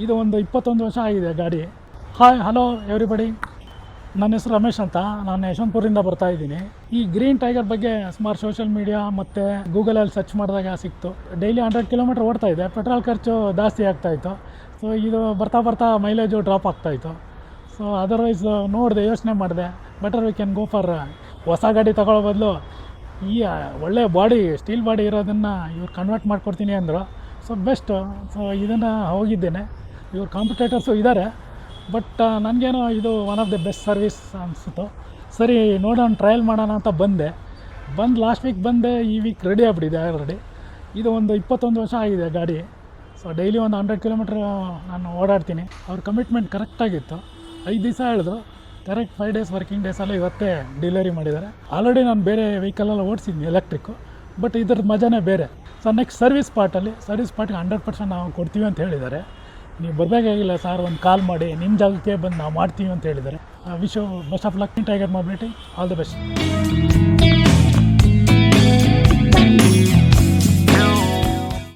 ಇದು ಒಂದು 21 ವರ್ಷ ಆಗಿದೆ ಗಾಡಿ. ಹಾಯ್ ಹಲೋ ಎವ್ರಿಬಡಿ, ನನ್ನ ಹೆಸರು ರಮೇಶ್ ಅಂತ. ನಾನು ಯಶವಂತಪುರದಿಂದ ಬರ್ತಾ ಇದ್ದೀನಿ. ಈ ಗ್ರೀನ್ ಟೈಗರ್ ಬಗ್ಗೆ ಸುಮಾರು ಸೋಷಿಯಲ್ ಮೀಡಿಯಾ ಮತ್ತು ಗೂಗಲಲ್ಲಿ ಸರ್ಚ್ ಮಾಡಿದಾಗ ಸಿಕ್ತು. ಡೈಲಿ 100 ಕಿಲೋಮೀಟ್ರ್ ಓಡ್ತಾ ಇದೆ. ಪೆಟ್ರೋಲ್ ಖರ್ಚು ಜಾಸ್ತಿ ಆಗ್ತಾಯಿತ್ತು. ಸೊ ಇದು ಬರ್ತಾ ಮೈಲೇಜು ಡ್ರಾಪ್ ಆಗ್ತಾಯಿತ್ತು. ಸೊ ಅದರ್ವೈಸ್ ನೋಡಿದೆ, ಯೋಚನೆ ಮಾಡಿದೆ, better we can go for ಹೊಸ ಗಾಡಿ ತಗೊಳ್ಳೋ ಬದಲು ಈ ಒಳ್ಳೆ ಬಾಡಿ, ಸ್ಟೀಲ್ ಬಾಡಿ ಇರೋದನ್ನು ಇವ್ರು ಕನ್ವರ್ಟ್ ಮಾಡಿಕೊಡ್ತೀನಿ ಅಂದರು. So best. ಸೊ ಇದನ್ನು ಹೋಗಿದ್ದೇನೆ. ಇವ್ರ ಕಾಂಪಿಟೇಟರ್ಸು ಇದ್ದಾರೆ, ಬಟ್ ನನಗೇನೋ ಇದು one of the best service ಅನಿಸ್ತು. ಸರಿ ನೋಡೋಣ, ಟ್ರಯಲ್ ಮಾಡೋಣ ಅಂತ ಬಂದೆ. ಲಾಸ್ಟ್ ವೀಕ್ ಬಂದೆ, ಈ ವೀಕ್ ರೆಡಿ ಆಗಿಬಿಟ್ಟಿದೆ ಆಲ್ರೆಡಿ. ಇದು ಒಂದು 21 ವರ್ಷ ಆಗಿದೆ ಗಾಡಿ. ಸೊ ಡೈಲಿ ಒಂದು 100 ಕಿಲೋಮೀಟ್ರ್ ನಾನು ಓಡಾಡ್ತೀನಿ. ಅವ್ರ ಕಮಿಟ್ಮೆಂಟ್ ಕರೆಕ್ಟಾಗಿತ್ತು. 5 ದಿವಸ ಹೇಳಿದ್ರು, ಕರೆಕ್ಟ್ 5 ಡೇಸ್ ವರ್ಕಿಂಗ್ ಡೇಸಲ್ಲಿ ಇವತ್ತೇ ಡೆಲಿವರಿ ಮಾಡಿದ್ದಾರೆ. ಆಲ್ರೆಡಿ ನಾನು ಬೇರೆ ವೆಹಿಕಲೆಲ್ಲ ಓಡಿಸಿದ್ದೀನಿ ಎಲೆಕ್ಟ್ರಿಕ್ಕು, ಬಟ್ ಇದ್ರದ್ದು ಮಜಾನೇ ಬೇರೆ. ಸೊ ನೆಕ್ಸ್ಟ್ ಸರ್ವಿಸ್ ಪಾರ್ಟಿಗೆ 100% ನಾವು ಕೊಡ್ತೀವಿ ಅಂತ ಹೇಳಿದ್ದಾರೆ. ನೀವು ಬರಬೇಕಾಗಿಲ್ಲ ಸರ್, ಒಂದು ಕಾಲ್ ಮಾಡಿ ನಿಮ್ಮ ಜಾಗಕ್ಕೆ ಬಂದು ನಾವು ಮಾಡ್ತೀವಿ ಅಂತ ಹೇಳಿದ್ದಾರೆ. Wish best of luck. Tiger mobility, all the best.